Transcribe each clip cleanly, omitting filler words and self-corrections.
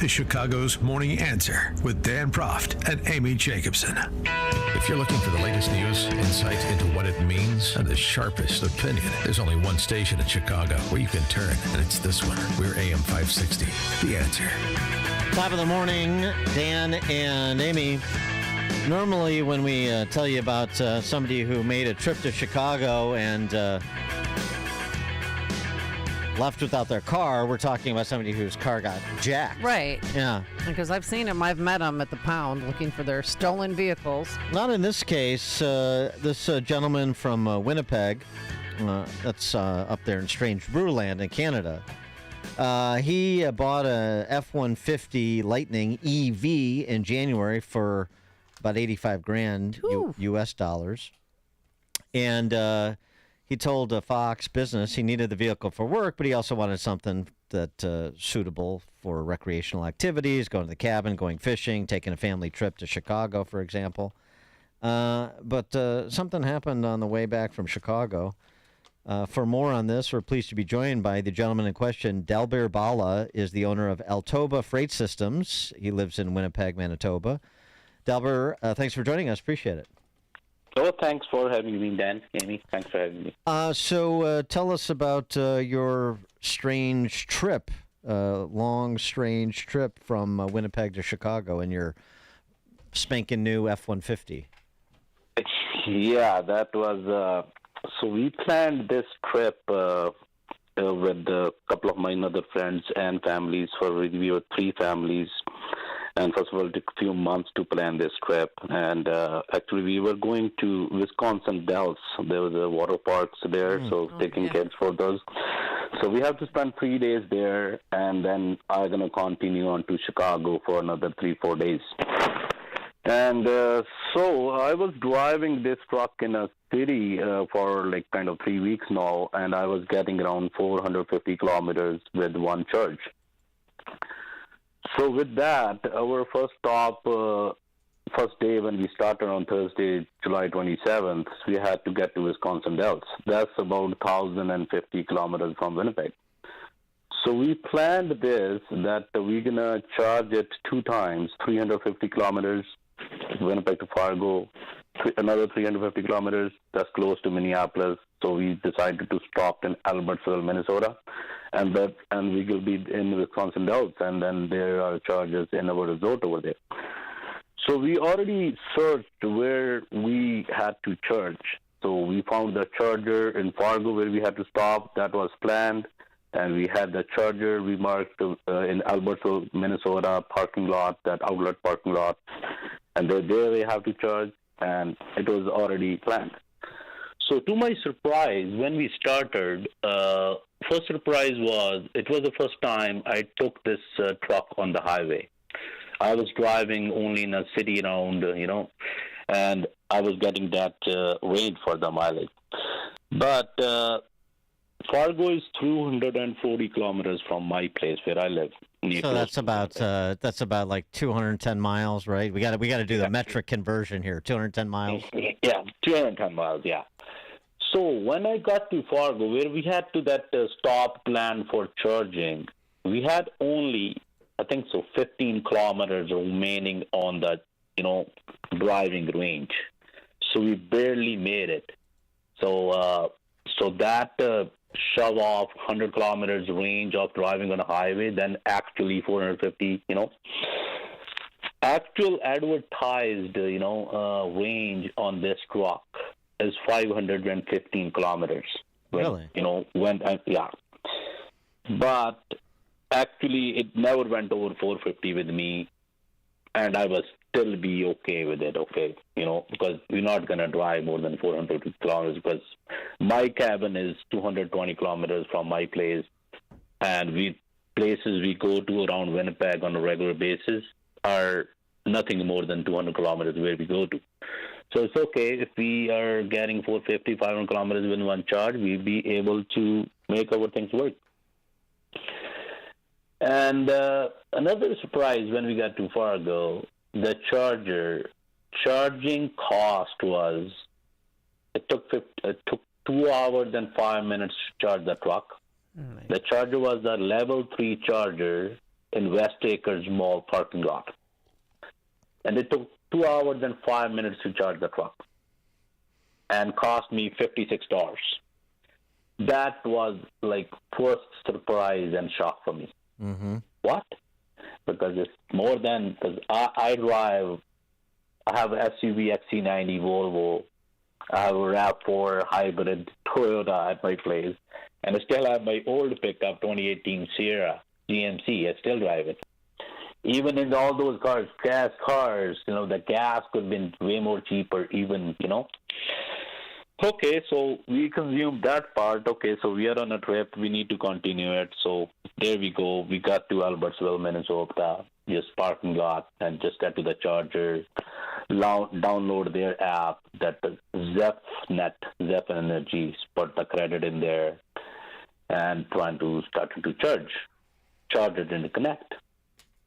is Chicago's Morning Answer with Dan Proft and Amy Jacobson. If you're looking for the latest news, insight into what it means, and the sharpest opinion, there's only one station in Chicago where you can turn, and it's this one. We're AM 560, The Answer. Top of the morning, Dan and Amy. Normally when we tell you about somebody who made a trip to Chicago and left without their car, we're talking about somebody whose car got jacked. Right. Yeah. Because I've seen them. I've met them at the pound looking for their stolen vehicles. Not in this case. This gentleman from Winnipeg, that's up there in Strange Brewland in Canada, he bought a F-150 Lightning EV in January for about $85,000 U.S. dollars. And he told Fox Business he needed the vehicle for work, but he also wanted something that suitable for recreational activities, going to the cabin, going fishing, taking a family trip to Chicago, for example. But something happened on the way back from Chicago. For more on this, we're pleased to be joined by the gentleman in question. Dalbir Bala is the owner of Altoba Freight Systems. He lives in Winnipeg, Manitoba. Dalbir, thanks for joining us. Appreciate it. Oh, thanks for having me, Dan. Amy, thanks for having me. So tell us about your strange trip, long, strange trip from Winnipeg to Chicago in your spanking new F-150. Yeah, that was... so we planned this trip with a couple of my other friends and families. We were three families. And first of all, it took a few months to plan this trip. And actually, we were going to Wisconsin Dells. There was a water parks there, taking kids for those. So we have to spend 3 days there, and then I'm going to continue on to Chicago for another 3-4 days. And so I was driving this truck in a city for like kind of 3 weeks now, and I was getting around 450 kilometers with one charge. So with that, our first stop, first day when we started on Thursday, July 27th, we had to get to Wisconsin Dells. That's about 1,050 kilometers from Winnipeg. So we planned this, that we're going to charge it 2 times, 350 kilometers, Winnipeg to Fargo, another 350 kilometers, that's close to Minneapolis. So we decided to stop in Albertville, Minnesota, and we will be in Wisconsin Dells, and then there are charges in our resort over there. So we already searched where we had to charge. So we found the charger in Fargo where we had to stop. That was planned, and we had the charger we marked in Albertville, Minnesota parking lot, that outlet parking lot, and there we have to charge, and it was already planned. So to my surprise, when we started, first surprise was it was the first time I took this truck on the highway. I was driving only in a city around, and I was getting that range for the mileage. But Fargo is 240 kilometers from my place where I live. So that's about like 210 miles, right? We got to do the metric conversion here. 210 miles. Yeah, 210 miles. Yeah. So when I got to Fargo, where we had to that stop plan for charging, we had only, I think 15 kilometers remaining on the, driving range. So we barely made it. So that shove off 100 kilometers range of driving on a highway, then actually 450, actual advertised, range on this truck is 515 kilometers. Really? But actually it never went over 450 with me, and I was still be okay with it, because we're not going to drive more than 450 kilometers, because my cabin is 220 kilometers from my place, and places we go to around Winnipeg on a regular basis are nothing more than 200 kilometers where we go to. So it's okay if we are getting 450, 500 kilometers with one charge, we'll be able to make our things work. And another surprise when we got to Fargo, the charging cost was, it took 2 hours and 5 minutes to charge the truck. The charger was the level 3 charger, in West Acres Mall parking lot. And it took 2 hours and 5 minutes to charge the truck and cost me $56. That was like first surprise and shock for me. Mm-hmm. What? Because it's more than, because I have a SUV XC90 Volvo, I have a RAV4 hybrid Toyota at my place, and I still have my old pickup 2018 Sierra GMC. I still drive it. Even in all those cars, gas cars, the gas could have been way more cheaper even, Okay, so we consumed that part. Okay, so we are on a trip. We need to continue it. So there we go. We got to Albertsville, Minnesota, just parking lot, and just get to the charger, download their app, that ZepNet, Zep Energy, put the credit in there, and trying to start to charge it and connect.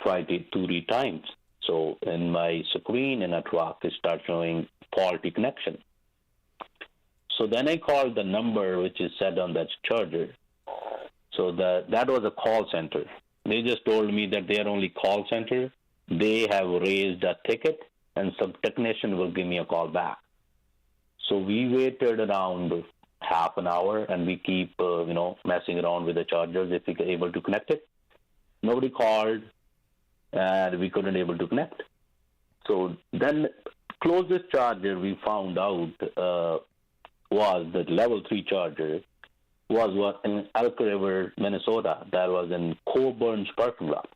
Tried it 2-3 times. So in my screen in a truck, it starts showing faulty connection. So then I called the number which is set on that charger. So that was a call center. They just told me that they are only call center. They have raised a ticket, and some technician will give me a call back. So we waited around half an hour, and we keep messing around with the chargers if we were able to connect it. Nobody called, and we couldn't able to connect. So then closest charger we found out was the level 3 charger was in Elk River, Minnesota. That was in Coburn's parking lot.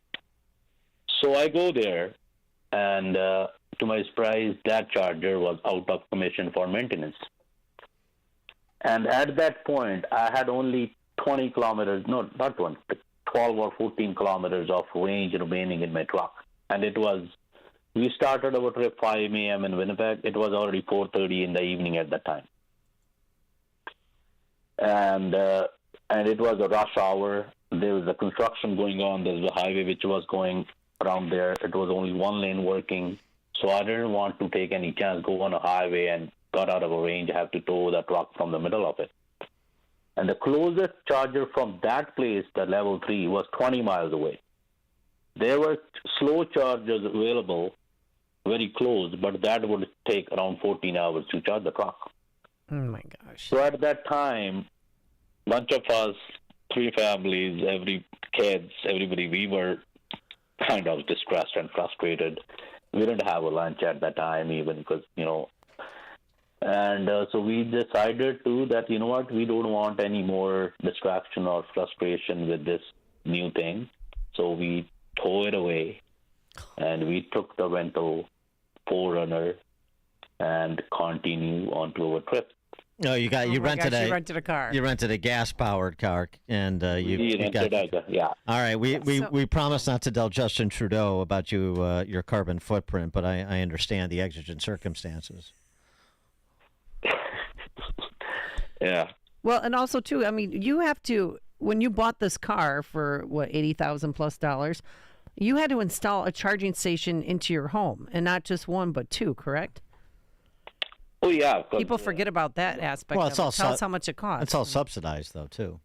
So I go there, and to my surprise, that charger was out of commission for maintenance. And at that point, I had only 20 kilometers, no, not 20, 12 or 14 kilometers of range remaining in my truck. And we started our trip 5 a.m. in Winnipeg. It was already 4:30 in the evening at that time. And it was a rush hour. There was a construction going on. There was a highway which was going around there. It was only one lane working. So I didn't want to take any chance, go on a highway and got out of a range, have to tow the truck from the middle of it. And the closest charger from that place, the level 3, was 20 miles away. There were slow chargers available very close, but that would take around 14 hours to charge the truck. Oh my gosh. So at that time, bunch of us, 3 families, everybody, we were kind of distressed and frustrated. We didn't have a lunch at that time even because, and so we decided that, we don't want any more distraction or frustration with this new thing. So we throw it away, and we took the rental 4Runner and continue on to our trip. No, you rented a car. You rented a gas-powered car, and you got. Yeah. All right, we promised not to tell Justin Trudeau about your carbon footprint, but I understand the exigent circumstances. Yeah. Well, and also too, I mean, you have to, when you bought this car for $80,000 plus, you had to install a charging station into your home, and not just one but 2, correct? Oh yeah. People forget about that aspect. Well, it's all tell us how much it costs. It's all subsidized though too.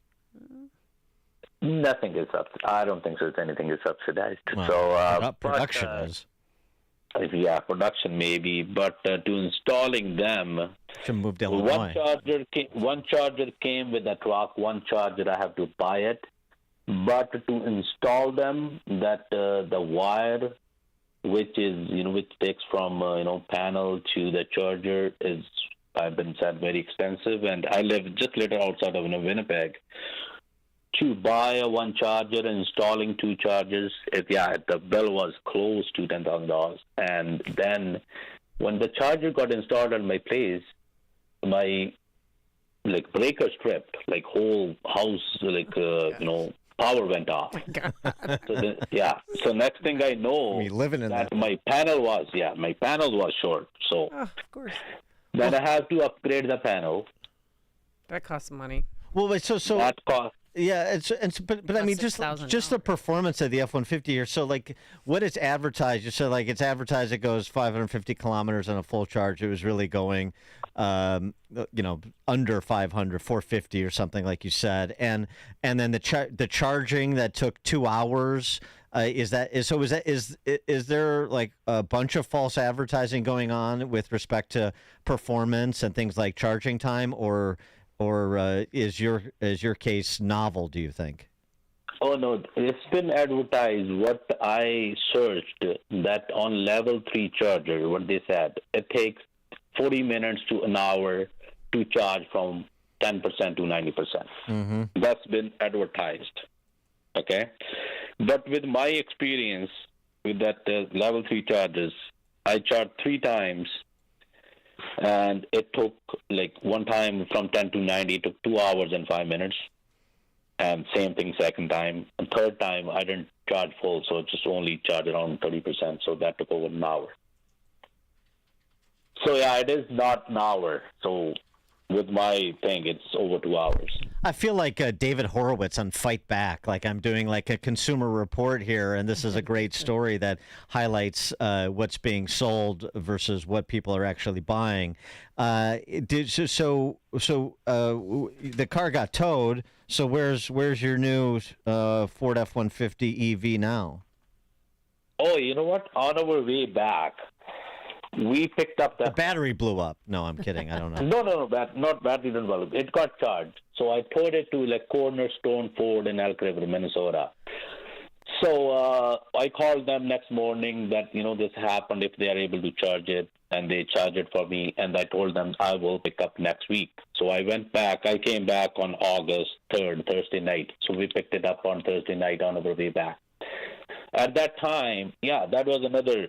Nothing is subsidized. I don't think so. Anything is subsidized. Well, so production is. Yeah, production maybe, but to installing them, should move to Illinois. One charger came with the truck. One charger I have to buy it, but to install them, that the wire, which takes from panel to the charger, is, I've been said, very expensive, and I live just a little outside of Winnipeg. To buy one charger and installing 2 chargers, the bill was close to $10,000. And then when the charger got installed at my place, my breakers tripped, whole house, power went off. So next thing I know, my panel was short. So of course. Then I have to upgrade the panel. That costs money. Well, wait, so that cost. Yeah, but I mean, just the performance of the F-150 here. So, what it's advertised, you said, it's advertised it goes 550 kilometers on a full charge. It was really going, under 500, 450 or something, like you said. And then the charging that took 2 hours, Is there like a bunch of false advertising going on with respect to performance and things like charging time, or is your case novel, do you think? Oh no, it's been advertised. What I searched, that on level 3 charger, what they said, it takes 40 minutes to an hour to charge from 10% to 90%. Mm-hmm. That's been advertised. Okay, but with my experience with that level 3 chargers, I charged 3 times, and it took like one time from 10 to 90, it took 2 hours and 5 minutes. And same thing second time. And third time, I didn't charge full, so it just only charged around 30%, so that took over an hour. So, yeah, it is not an hour. So with my thing, it's over 2 hours. I feel like David Horowitz on Fight Back, like I'm doing like a consumer report here, and this is a great story that highlights what's being sold versus what people are actually buying. So the car got towed. So where's your new Ford F-150 EV now? Oh, you know what? On our way back, we picked up The that. battery blew up. No, I'm kidding. I don't know. No, not battery didn't blow up. It got charged. So I towed it to like Cornerstone Ford in Elk River, Minnesota. So I called them next morning that, this happened, if they are able to charge it, and they charged it for me, and I told them I will pick up next week. So I went back. I came back on August 3rd, Thursday night. So we picked it up on Thursday night on our way back. At that time, that was another,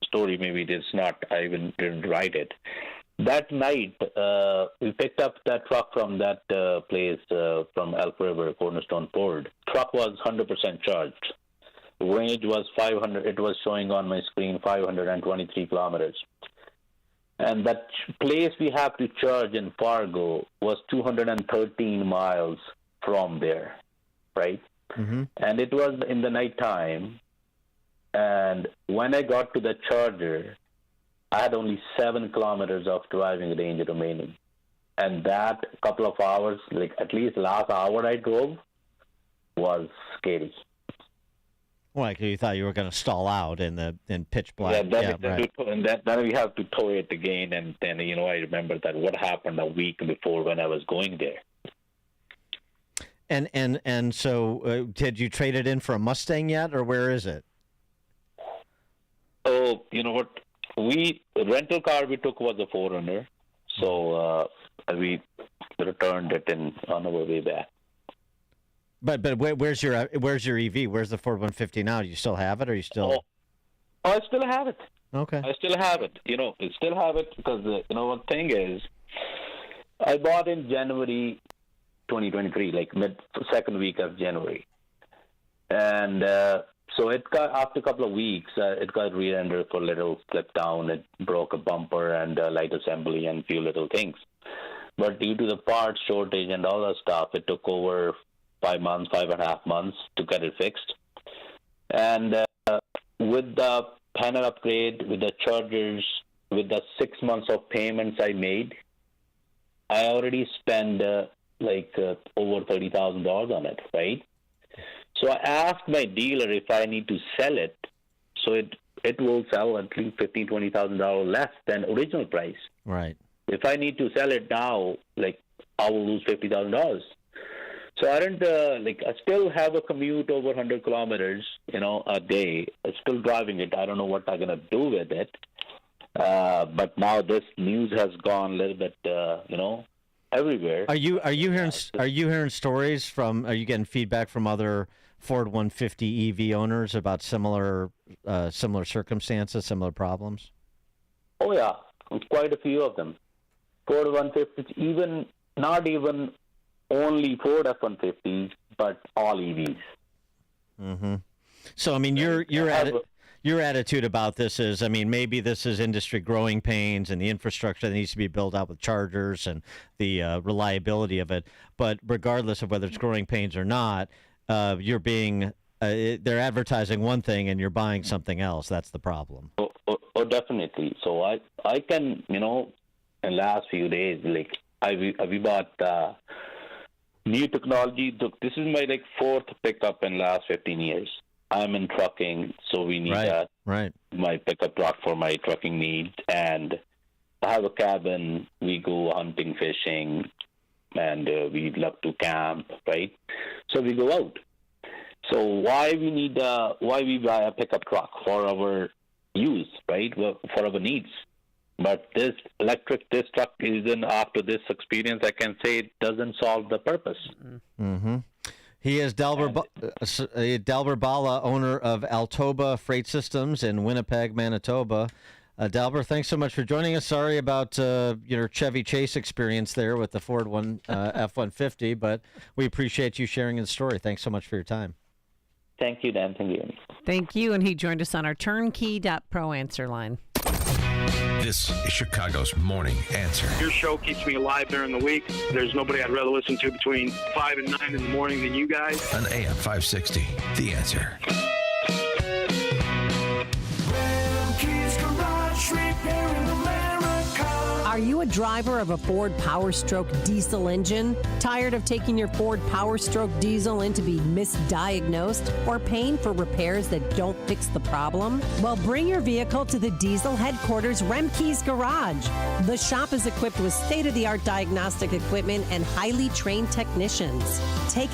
story. Maybe it's not, I even didn't write it. That night, we picked up that truck from that place from Elk River, Cornerstone Ford. Truck was 100% charged. Range was 500. It was showing on my screen 523 kilometers. And that place we have to charge in Fargo was 213 miles from there, right? Mm-hmm. And it was in the nighttime. And when I got to the charger, I had only 7 kilometers of driving range remaining. And that couple of hours, like at least last hour I drove, was scary. Well, like you thought you were going to stall out in pitch black. Right. And then we have to tow it again. And then, I remember that what happened a week before when I was going there. And so did you trade it in for a Mustang yet, or where is it? Oh, you know what? The rental car we took was a 4Runner. So we returned it on our way back. But where's your EV? Where's the Ford 150 now? Do you still have it, or you still? Oh, I still have it. Okay. I still have it. I still have it because one thing is, I bought in January 2023, like second week of January, and so it got after a couple of weeks, it got rear-ended for a little, slip down. It broke a bumper and light assembly and a few little things. But due to the parts shortage and all that stuff, it took over 5.5 months to get it fixed. And with the panel upgrade, with the chargers, with the 6 months of payments I made, I already spent over $30,000 on it, right? So I asked my dealer if I need to sell it, so it will sell at least $15,000, $20,000 less than original price. Right. If I need to sell it now, I will lose $50,000. So I don't I still have a commute over 100 kilometers, a day. I'm still driving it. I don't know what I'm gonna do with it. But now this news has gone a little bit, everywhere. Are you hearing stories from? Are you getting feedback from other Ford 150 EV owners about similar circumstances, similar problems? Oh yeah, quite a few of them. Ford 150, not even only Ford F-150s, but all EVs. Mm-hmm. So I mean, your attitude about this is, maybe this is industry growing pains and the infrastructure that needs to be built out with chargers and the reliability of it. But regardless of whether it's growing pains or not, you're being they're advertising one thing and you're buying something else. That's the problem. Oh, definitely. So I can, in the last few days, we bought new technology. This is my fourth pickup in the last 15 years. I'm in trucking, so we need my pickup truck for my trucking needs. And I have a cabin. We go hunting, fishing, and we love to camp, right? So we go out. So why we buy a pickup truck for our use, right? For our needs. But this truck isn't, after this experience, I can say it doesn't solve the purpose. Mm-hmm. He is Dalbir Bala, owner of Altoba Freight Systems in Winnipeg, Manitoba. Dalbir, thanks so much for joining us. Sorry about your Chevy Chase experience there with the Ford F-150, but we appreciate you sharing the story. Thanks so much for your time. Thank you, Dan. Thank you. Thank you. And he joined us on our turnkey.pro answer line. This is Chicago's Morning Answer. Your show keeps me alive during the week. There's nobody I'd rather listen to between 5 and 9 in the morning than you guys. On AM 560, The Answer. Are you a driver of a Ford PowerStroke diesel engine? Tired of taking your Ford PowerStroke diesel in to be misdiagnosed or paying for repairs that don't fix the problem? Well, bring your vehicle to the diesel headquarters, Remke's Garage. The shop is equipped with state-of-the-art diagnostic equipment and highly trained technicians. Take it